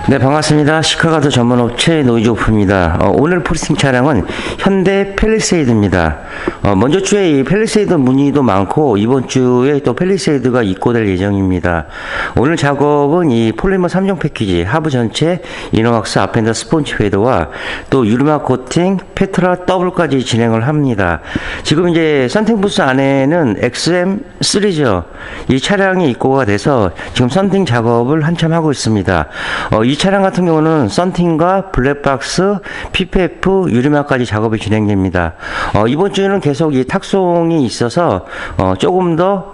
네, 반갑습니다. 시카가드 전문업체 노이즈오프입니다. 오늘 포스팅 차량은 현대 팰리세이드입니다. 먼저 주에 이 팰리세이드 문의도 많고 이번 주에 또 팰리세이드가 입고될 예정입니다. 오늘 작업은 이 폴리머 3종 패키지 하부 전체 이너왁스 앞엔더 스폰지 패드와 또 유리막 코팅 페트라 더블까지 진행을 합니다. 지금 이제 썬팅 부스 안에는 XM3죠. 이 차량이 입고가 돼서 지금 썬팅 작업을 한참 하고 있습니다. 이 차량 같은 경우는 썬팅과 블랙박스, PPF, 유리막까지 작업이 진행됩니다. 이번 주에는 계속 이 탁송이 있어서 조금 더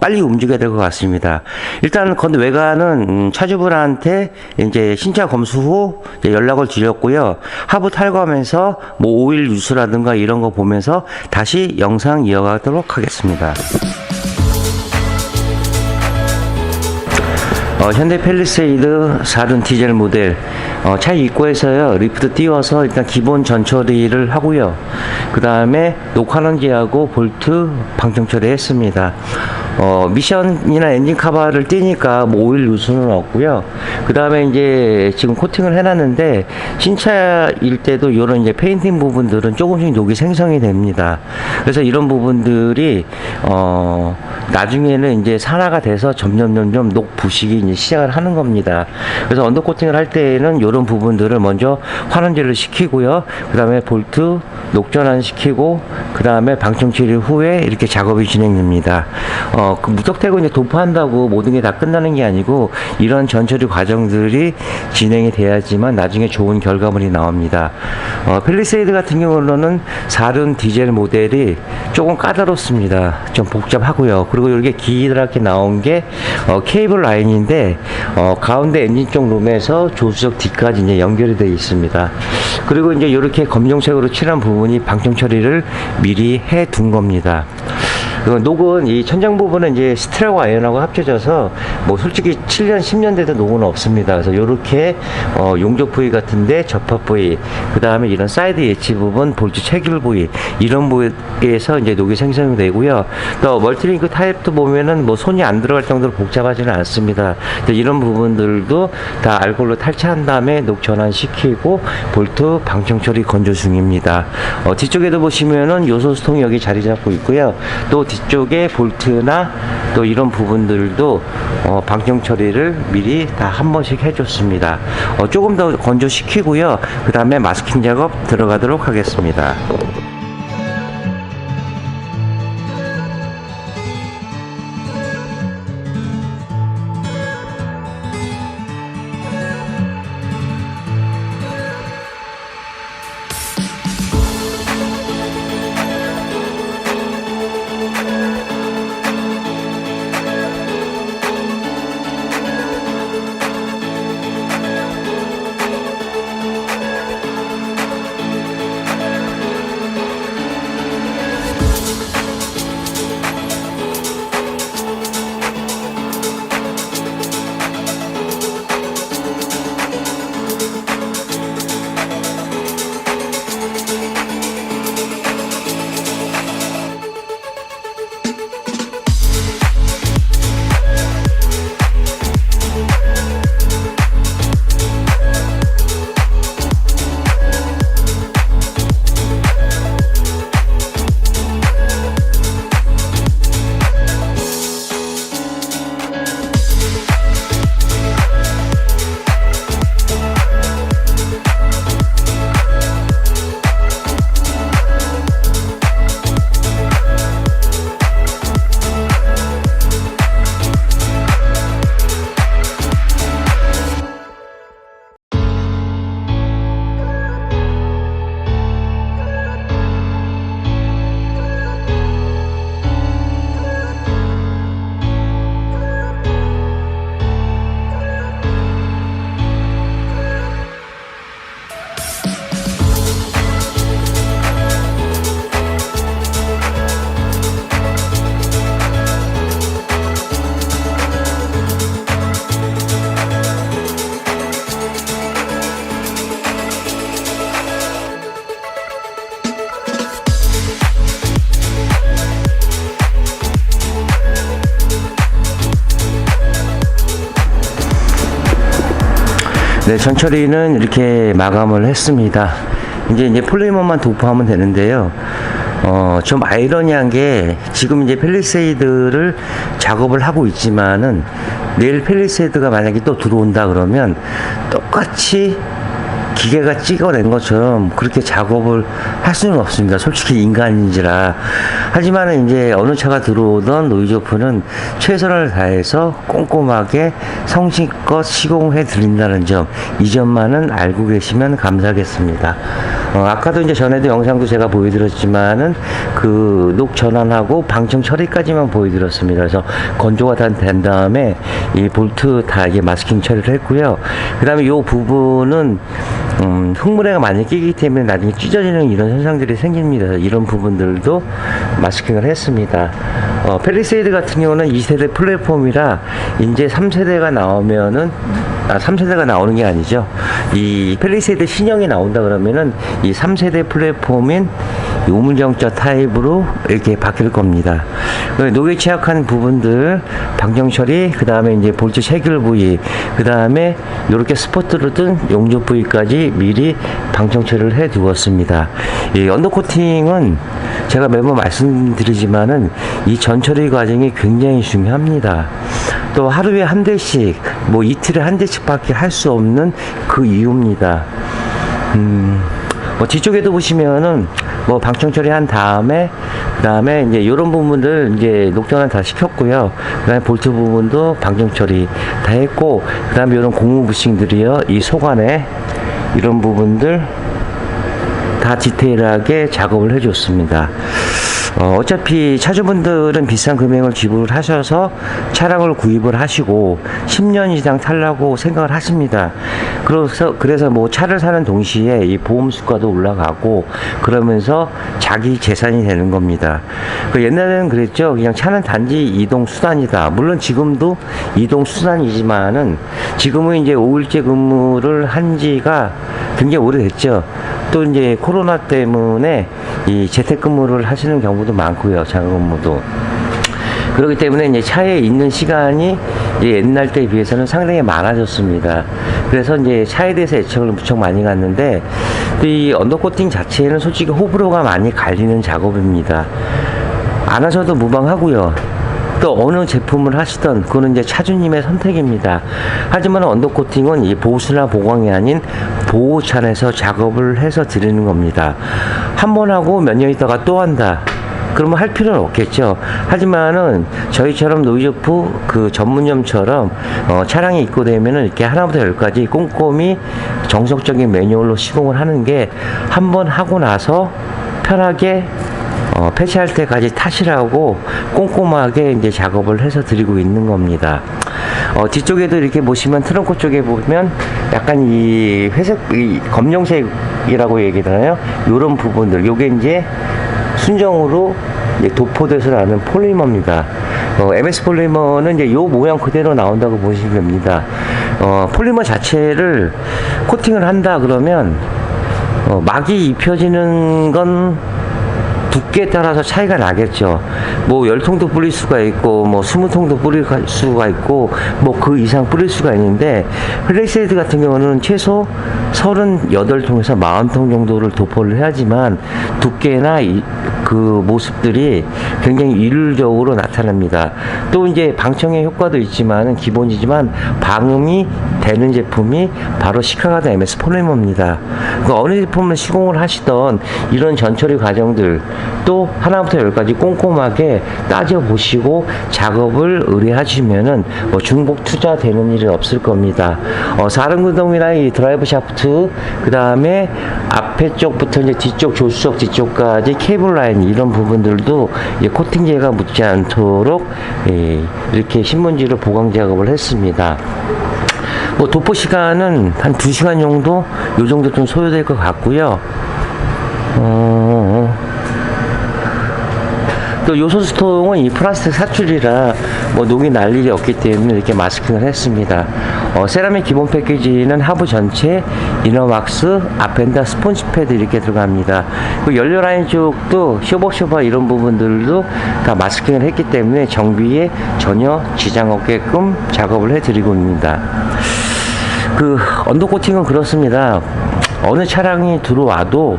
빨리 움직여야 될 것 같습니다. 일단 건대 외관은 차주분한테 이제 신차 검수 후 이제 연락을 드렸고요. 하부 탈거하면서 뭐 오일 누수라든가 이런 거 보면서 다시 영상 이어가도록 하겠습니다. 현대 팰리세이드 4륜 디젤 모델 차 입구에서요 리프트 띄워서 일단 기본 전처리를 하고요. 그 다음에 녹화런지하고 볼트 방청 처리했습니다. 미션이나 엔진 카바를 띄니까 뭐 오일 누수는 없고요. 그 다음에 이제 지금 코팅을 해놨는데 신차일 때도 이런 이제 페인팅 부분들은 조금씩 녹이 생성이 됩니다. 그래서 이런 부분들이 나중에는 이제 산화가 돼서 점점 녹 부식이 이제 시작을 하는 겁니다. 그래서 언더 코팅을 할 때에는 이런 부분들을 먼저 환원제를 시키고요. 그 다음에 볼트 녹전환 시키고 그 다음에 방청 처리 후에 이렇게 작업이 진행됩니다. 그 무턱대고 이제 도포한다고 모든 게 다 끝나는 게 아니고 이런 전처리 과정들이 진행이 돼야지만 나중에 좋은 결과물이 나옵니다. 팰리세이드 같은 경우는 4륜 디젤 모델이 조금 까다롭습니다. 좀 복잡하고요. 그리고 이렇게 기드랗게 나온 게 케이블 라인인데 가운데 엔진 쪽 룸에서 조수석 뒤까지 이제 연결이 되어 있습니다. 그리고 이제 이렇게 검정색으로 칠한 부분이 방청 처리를 미리 해 둔 겁니다. 녹은 이 천장 부분은 이제 스트라고 아이언하고 합쳐져서 뭐 솔직히 7년 10년 돼도 녹은 없습니다. 그래서 이렇게 용접 부위 같은데 접합 부위, 그 다음에 이런 사이드 예치 부분, 볼트 체결 부위 이런 부위에서 이제 녹이 생성이 되고요. 또 멀티링크 타입도 보면은 뭐 손이 안 들어갈 정도로 복잡하지는 않습니다. 이런 부분들도 다 알콜로 탈취한 다음에 녹 전환시키고 볼트 방청 처리 건조 중입니다. 뒤쪽에도 보시면은 요소수통이 여기 자리 잡고 있고요. 또 뒤쪽에 볼트나 또 이런 부분들도 방청 처리를 미리 다 한 번씩 해줬습니다. 조금 더 건조시키고요. 그 다음에 마스킹 작업 들어가도록 하겠습니다. 네, 전처리는 이렇게 마감을 했습니다. 이제 폴리머만 도포하면 되는데요. 좀 아이러니한 게 지금 이제 펠리세이드를 작업을 하고 있지만은 내일 펠리세이드가 만약에 또 들어온다 그러면 똑같이 기계가 찍어낸 것처럼 그렇게 작업을 할 수는 없습니다. 솔직히 인간인지라. 하지만 이제 어느 차가 들어오던 노이즈오프는 최선을 다해서 꼼꼼하게 성실껏 시공해 드린다는 점, 이 점만은 알고 계시면 감사하겠습니다. 아까도 이제 전에도 영상도 제가 보여드렸지만은 그 녹 전환하고 방청 처리까지만 보여드렸습니다. 그래서 건조가 다 된 다음에 이 볼트 다 이게 마스킹 처리를 했고요. 그 다음에 이 부분은 흙물에가 많이 끼기 때문에 나중에 찢어지는 이런 현상들이 생깁니다. 이런 부분들도 마스킹을 했습니다. 펠리세이드 같은 경우는 2세대 플랫폼이라 이제 3세대가 나오면은 3세대가 나오는 게 아니죠. 이 펠리세이드 신형이 나온다 그러면은 이 3세대 플랫폼인 우물정자 타입으로 이렇게 바뀔 겁니다. 녹에 취약한 부분들 방정 처리, 그 다음에 이제 볼트 체결 부위, 그 다음에 이렇게 스포트로 뜬 용접 부위까지 미리 방정 처리를 해 두었습니다. 이 언더코팅은 제가 매번 말씀드리지만은 이 전처리 과정이 굉장히 중요합니다. 또 하루에 한 대씩, 뭐 이틀에 한 대씩밖에 할 수 없는 그 이유입니다. 뒤쪽에도 보시면은 뭐 방청 처리한 다음에 그다음에 이제 이런 부분들 이제 녹전환 다 시켰고요. 그다음에 볼트 부분도 방청 처리 다 했고, 그다음에 이런 고무 부싱들이요, 이 속안에 이런 부분들 다 디테일하게 작업을 해줬습니다. 어차피 차주분들은 비싼 금액을 지불을 하셔서 차량을 구입을 하시고 10년 이상 탈라고 생각을 하십니다. 그래서 뭐 차를 사는 동시에 이 보험 수가도 올라가고 그러면서 자기 재산이 되는 겁니다. 옛날에는 그랬죠. 그냥 차는 단지 이동 수단이다. 물론 지금도 이동 수단이지만은 지금은 이제 5일제 근무를 한 지가 굉장히 오래됐죠. 또 이제 코로나 때문에 이 재택근무를 하시는 경우도 많고요. 자가근무도. 그렇기 때문에 이제 차에 있는 시간이 이제 옛날 때에 비해서는 상당히 많아졌습니다. 그래서 이제 차에 대해서 애착을 무척 많이 갔는데, 또 이 언더코팅 자체는 솔직히 호불호가 많이 갈리는 작업입니다. 안 하셔도 무방하고요. 또 어느 제품을 하시던 그거는 이제 차주님의 선택입니다. 하지만 언더코팅은 이 보수나 보강이 아닌 보호찬에서 작업을 해서 드리는 겁니다. 한 번 하고 몇 년 있다가 또 한다, 그러면 할 필요는 없겠죠. 하지만은 저희처럼 노이즈오프 그 전문점처럼 차량이 입고되면은 이렇게 하나부터 열까지 꼼꼼히 정석적인 매뉴얼로 시공을 하는 게 한 번 하고 나서 편하게 폐차할 때까지 타시라고 꼼꼼하게 이제 작업을 해서 드리고 있는 겁니다. 뒤쪽에도 이렇게 보시면 트렁크 쪽에 보면 약간 이 회색, 이 검정색이라고 얘기하잖아요. 요런 부분들, 요게 이제 순정으로 이제 도포돼서 나는 폴리머입니다. MS 폴리머는 이제 요 모양 그대로 나온다고 보시면 됩니다. 폴리머 자체를 코팅을 한다 그러면 막이 입혀지는 건 두께에 따라서 차이가 나겠죠. 뭐 10통도 뿌릴 수가 있고 뭐 20통도 뿌릴 수가 있고 뭐 그 이상 뿌릴 수가 있는데, 펠리세이드 같은 경우는 최소 38통에서 40통 정도를 도포를 해야지만 두께나 그 모습들이 굉장히 일률적으로 나타납니다. 또 이제 방청의 효과도 있지만 기본이지만 방음이 되는 제품이 바로 시카가드 MS 폴리머입니다. 어느 제품을 시공을 하시던 이런 전처리 과정들 또 하나부터 열까지 꼼꼼하게 따져보시고 작업을 의뢰하시면은 뭐 중복 투자되는 일은 없을 겁니다. 사륜구동이나 이 드라이브 샤프트, 그 다음에 앞에 쪽부터 이제 뒤쪽 조수석 뒤쪽까지 케이블 라인 이런 부분들도 이제 코팅제가 묻지 않도록 이렇게 신문지로 보강 작업을 했습니다. 뭐 도포 시간은 한 2시간 정도 요 정도 좀 소요될 것 같고요. 또 요소수통은 이 플라스틱 사출이라 뭐 녹이 날 일이 없기 때문에 이렇게 마스킹을 했습니다. 세라믹 기본 패키지는 하부 전체, 이너왁스, 앞엔다 스폰지 패드 이렇게 들어갑니다. 그 연료 라인 쪽도 쇼버 이런 부분들도 다 마스킹을 했기 때문에 정비에 전혀 지장 없게끔 작업을 해드리고 있습니다. 그 언더코팅은 그렇습니다. 어느 차량이 들어와도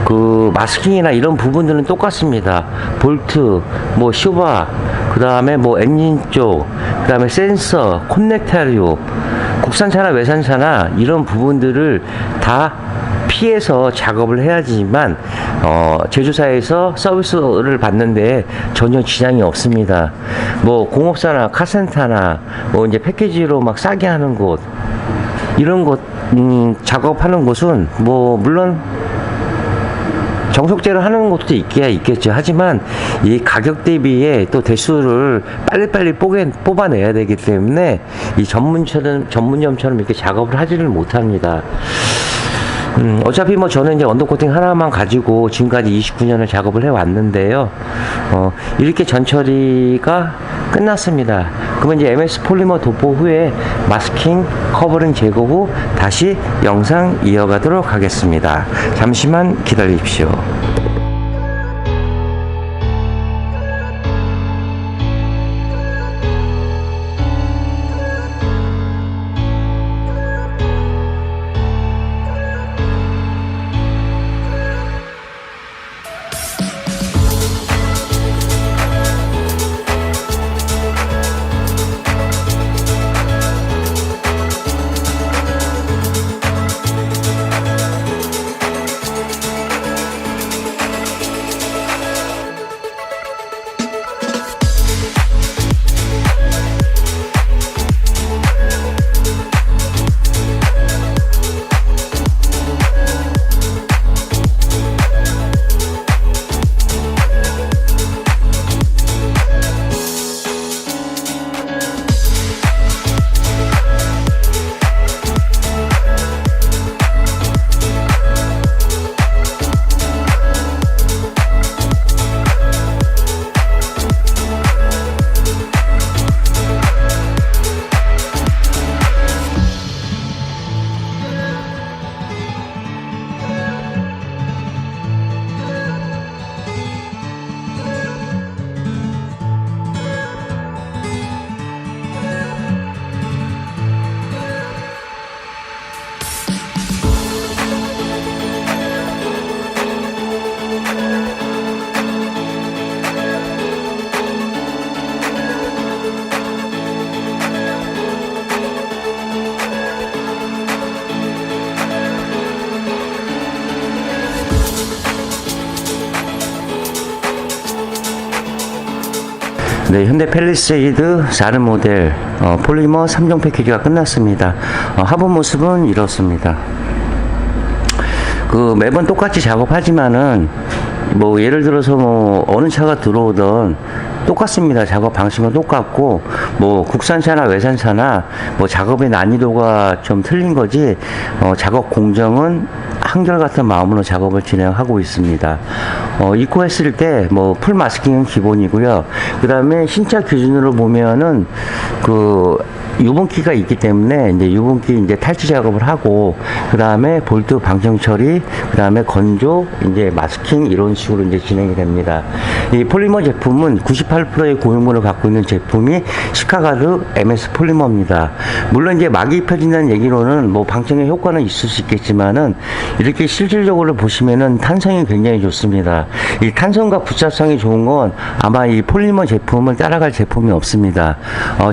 그 마스킹이나 이런 부분들은 똑같습니다. 볼트, 뭐 쇼바, 그 다음에 뭐 엔진 쪽, 그 다음에 센서, 콘넥터류, 국산차나 외산차나 이런 부분들을 다 피해서 작업을 해야지만 제조사에서 서비스를 받는데 전혀 지장이 없습니다. 뭐 공업사나 카센터나 뭐 이제 패키지로 막 싸게 하는 곳, 이런 곳 작업하는 곳은 뭐 물론 정석제로 하는 것도 있겠죠. 하지만 이 가격 대비에 또 대수를 빨리빨리 뽑아내야 되기 때문에 이 전문점처럼 이렇게 작업을 하지를 못합니다. 어차피 뭐 저는 이제 언더코팅 하나만 가지고 지금까지 29년을 작업을 해 왔는데요. 이렇게 전처리가 끝났습니다. 그러면 이제 MS 폴리머 도포 후에 마스킹, 커버링 제거 후 다시 영상 이어가도록 하겠습니다. 잠시만 기다리십시오. 네, 현대 팰리세이드 4륜 모델 폴리머 3종 패키지가 끝났습니다. 하부 모습은 이렇습니다. 그 매번 똑같이 작업하지만은 뭐 예를 들어서 뭐 어느 차가 들어오던 똑같습니다. 작업 방식은 똑같고 뭐 국산차나 외산차나 뭐 작업의 난이도가 좀 틀린 거지 작업 공정은 한결같은 마음으로 작업을 진행하고 있습니다. 입고했을 때 뭐 풀 마스킹은 기본이고요. 그 다음에 신차 기준으로 보면은 그 유분기가 있기 때문에 이제 유분기 이제 탈취 작업을 하고 그 다음에 볼트 방정 처리, 그 다음에 건조, 이제 마스킹 이런 식으로 이제 진행이 됩니다. 이 폴리머 제품은 98%의 고용물을 갖고 있는 제품이 시카가드 MS 폴리머입니다. 물론 이제 막이 입혀진다는 얘기로는 뭐 방청의 효과는 있을 수 있겠지만은 이렇게 실질적으로 보시면은 탄성이 굉장히 좋습니다. 이 탄성과 부착성이 좋은 건 아마 이 폴리머 제품을 따라갈 제품이 없습니다.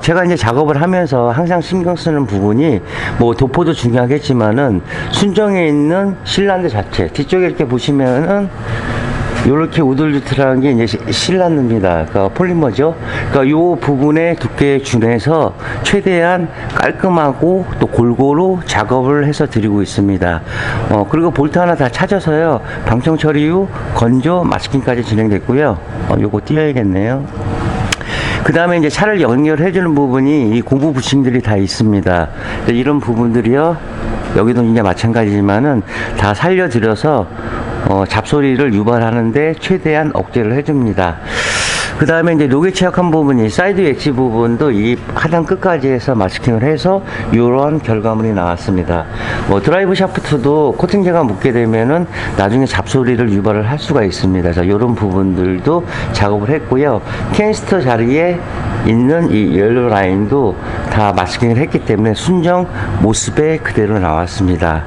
제가 이제 작업을 하면서 항상 신경 쓰는 부분이 뭐 도포도 중요하겠지만은 순정에 있는 실란드 자체 뒤쪽에 이렇게 보시면은 이렇게 우들두틀한 게 이제 실란드입니다. 그러니까 폴리머죠. 그러니까 요 부분의 두께에 준해서 최대한 깔끔하고 또 골고루 작업을 해서 드리고 있습니다. 그리고 볼트 하나 다 찾아서요. 방청 처리 후 건조 마스킹까지 진행됐고요. 요거 띄워야겠네요. 그 다음에 이제 차를 연결해주는 부분이 이 고무 부싱들이 다 있습니다. 이런 부분들이요. 여기도 이제 마찬가지지만은 다 살려드려서 잡소리를 유발하는데 최대한 억제를 해줍니다. 그 다음에 이제 녹에 취약한 부분이 사이드 엣지 부분도 이 하단 끝까지 해서 마스킹을 해서 이런 결과물이 나왔습니다. 뭐 드라이브 샤프트도 코팅제가 묻게 되면은 나중에 잡소리를 유발을 할 수가 있습니다. 그래서 이런 부분들도 작업을 했고요. 캔스터 자리에 있는 이 옐로 라인도 다 마스킹을 했기 때문에 순정 모습에 그대로 나왔습니다.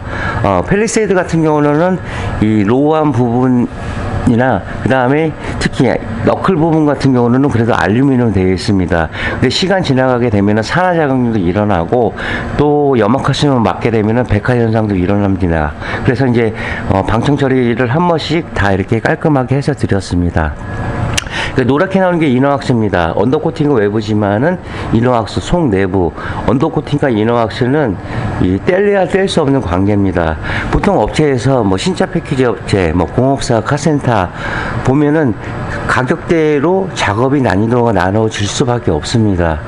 펠리세이드 같은 경우는 이 로우한 부분이나 그 다음에 특히 너클 부분 같은 경우는 그래도 알루미늄 되어 있습니다. 근데 시간 지나가게 되면 산화 작용도 일어나고 또 염화칼슘을 맞게 되면 백화 현상도 일어납니다. 그래서 이제 방청 처리를 한 번씩 다 이렇게 깔끔하게 해서 드렸습니다. 노랗게 나오는 게 이너왁스입니다. 언더코팅은 외부지만은 이너왁스 속 내부. 언더코팅과 이너왁스는 뗄래야 뗄 수 없는 관계입니다. 보통 업체에서 뭐 신차 패키지 업체, 뭐 공업사, 카센터 보면은 가격대로 작업이 난이도가 나눠질 수밖에 없습니다.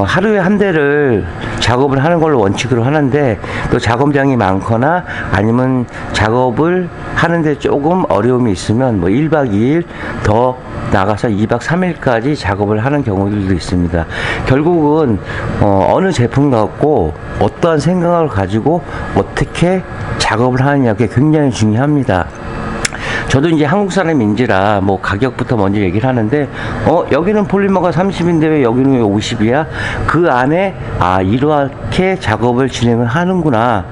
하루에 한 대를 작업을 하는 걸로 원칙으로 하는데 또 작업량이 많거나 아니면 작업을 하는데 조금 어려움이 있으면 뭐 1박 2일 더 나가서 2박 3일까지 작업을 하는 경우들도 있습니다. 결국은 어느 제품 갖고 어떠한 생각을 가지고 어떻게 작업을 하느냐가 굉장히 중요합니다. 저도 이제 한국 사람인지라 뭐 가격부터 먼저 얘기를 하는데 여기는 폴리머가 30인데 왜 여기는 왜 50이야? 그 안에 이렇게 작업을 진행을 하는구나.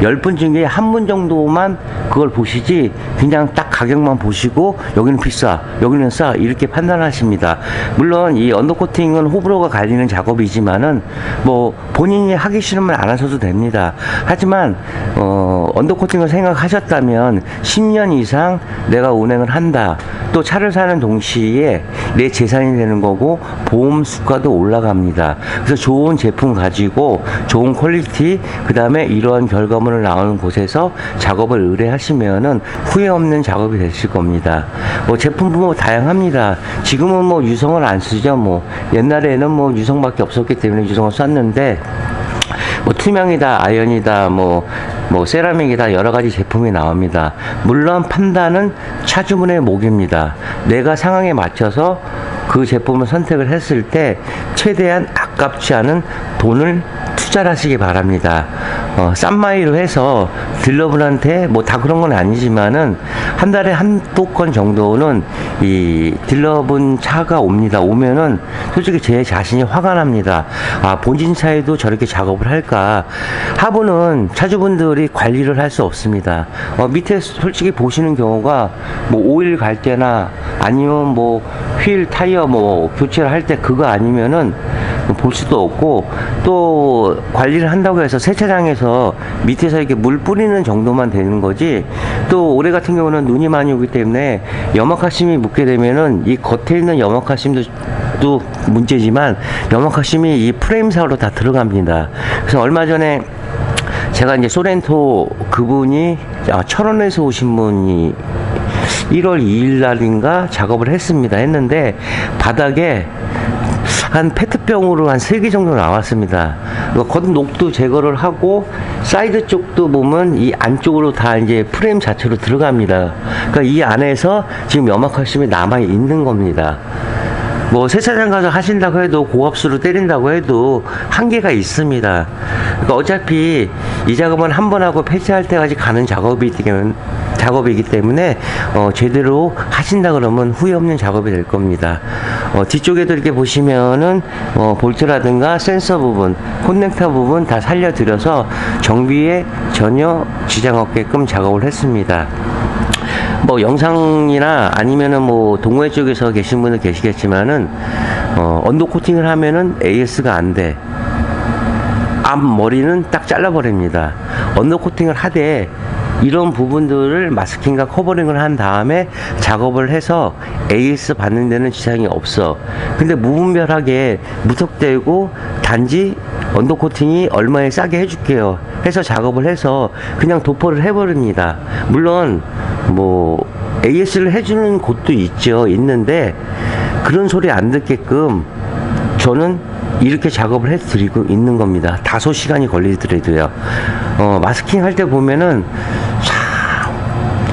10분 중에 한 분 정도만 그걸 보시지 그냥 딱 가격만 보시고 여기는 비싸 여기는 싸 이렇게 판단하십니다. 물론 이 언더코팅은 호불호가 갈리는 작업이지만은 뭐 본인이 하기 싫으면 안 하셔도 됩니다. 하지만 언더코팅을 생각하셨다면 10년 이상 내가 운행을 한다. 또 차를 사는 동시에 내 재산이 되는 거고 보험 수가도 올라갑니다. 그래서 좋은 제품 가지고 좋은 퀄리티 그 다음에 이러한 결과물을 나오는 곳에서 작업을 의뢰하시면은 후회 없는 작업이 되실 겁니다. 뭐 제품도 뭐 다양합니다. 지금은 뭐 유성을 안 쓰죠. 뭐 옛날에는 뭐 유성밖에 없었기 때문에 유성을 썼는데 뭐 투명이다, 아연이다, 뭐 세라믹이다 여러 가지 제품이 나옵니다. 물론 판단은 차주분의 몫입니다. 내가 상황에 맞춰서 그 제품을 선택을 했을 때 최대한 아깝지 않은 돈을 투자를 하시기 바랍니다. 싼 마이로 해서 딜러분한테 뭐 다 그런 건 아니지만은 한 달에 한두 건 정도는 이 딜러분 차가 옵니다. 오면은 솔직히 제 자신이 화가 납니다. 본진 차에도 저렇게 작업을 할까. 하부는 차주분들이 관리를 할 수 없습니다. 밑에 솔직히 보시는 경우가 뭐 오일 갈 때나 아니면 뭐 휠 타이어 뭐 교체를 할 때 그거 아니면은 볼 수도 없고 또 관리를 한다고 해서 세차장에서 밑에서 이렇게 물 뿌리는 정도만 되는 거지 또 올해 같은 경우는 눈이 많이 오기 때문에 염화칼슘이 묻게 되면은 이 겉에 있는 염화칼슘도 문제지만 염화칼슘이 이 프레임 사로 다 들어갑니다. 그래서 얼마 전에 제가 이제 소렌토 그분이 철원에서 오신 분이 1월 2일 날인가 작업을 했는데 바닥에 한 페트병으로 한 3개 정도 나왔습니다. 겉 녹도 제거를 하고 사이드 쪽도 보면 이 안쪽으로 다 이제 프레임 자체로 들어갑니다. 그러니까 이 안에서 지금 염화칼슘이 남아 있는 겁니다. 뭐 세차장 가서 하신다고 해도 고압수로 때린다고 해도 한계가 있습니다. 그러니까 어차피 이 작업은 한 번 하고 폐지할 때까지 가는 작업이기 때문에 제대로 하신다 그러면 후회 없는 작업이 될 겁니다. 뒤쪽에도 이렇게 보시면은 볼트라든가 센서 부분, 커넥터 부분 다 살려드려서 정비에 전혀 지장 없게끔 작업을 했습니다. 뭐 영상이나 아니면은 뭐 동호회 쪽에서 계신 분들 계시겠지만은 언더 코팅을 하면은 AS가 안 돼. 앞머리는 딱 잘라버립니다. 언더 코팅을 하되 이런 부분들을 마스킹과 커버링을 한 다음에 작업을 해서 AS 받는 데는 지장이 없어. 근데 무분별하게 무턱대고 단지 언더 코팅이 얼마에 싸게 해줄게요 해서 작업을 해서 그냥 도포를 해버립니다. 물론 뭐 AS를 해주는 곳도 있는데 그런 소리 안 듣게끔 저는 이렇게 작업을 해드리고 있는 겁니다. 다소 시간이 걸리더라도요. 마스킹 할 때 보면은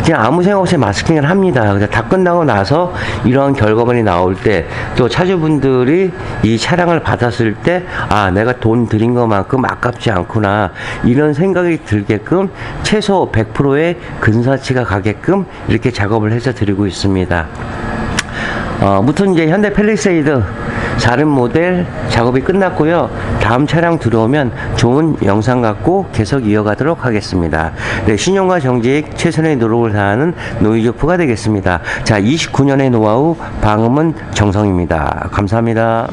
그냥 아무 생각 없이 마스킹을 합니다. 그래서 다 끝나고 나서 이런 결과물이 나올 때 또 차주분들이 이 차량을 받았을 때 아, 내가 돈 들인 것만큼 아깝지 않구나 이런 생각이 들게끔 최소 100%의 근사치가 가게끔 이렇게 작업을 해서 드리고 있습니다. 무튼 이제 현대 팰리세이드 다른 모델 작업이 끝났고요. 다음 차량 들어오면 좋은 영상 갖고 계속 이어가도록 하겠습니다. 네, 신용과 정직 최선의 노력을 다하는 노이조프가 되겠습니다. 자, 29년의 노하우 방음은 정성입니다. 감사합니다.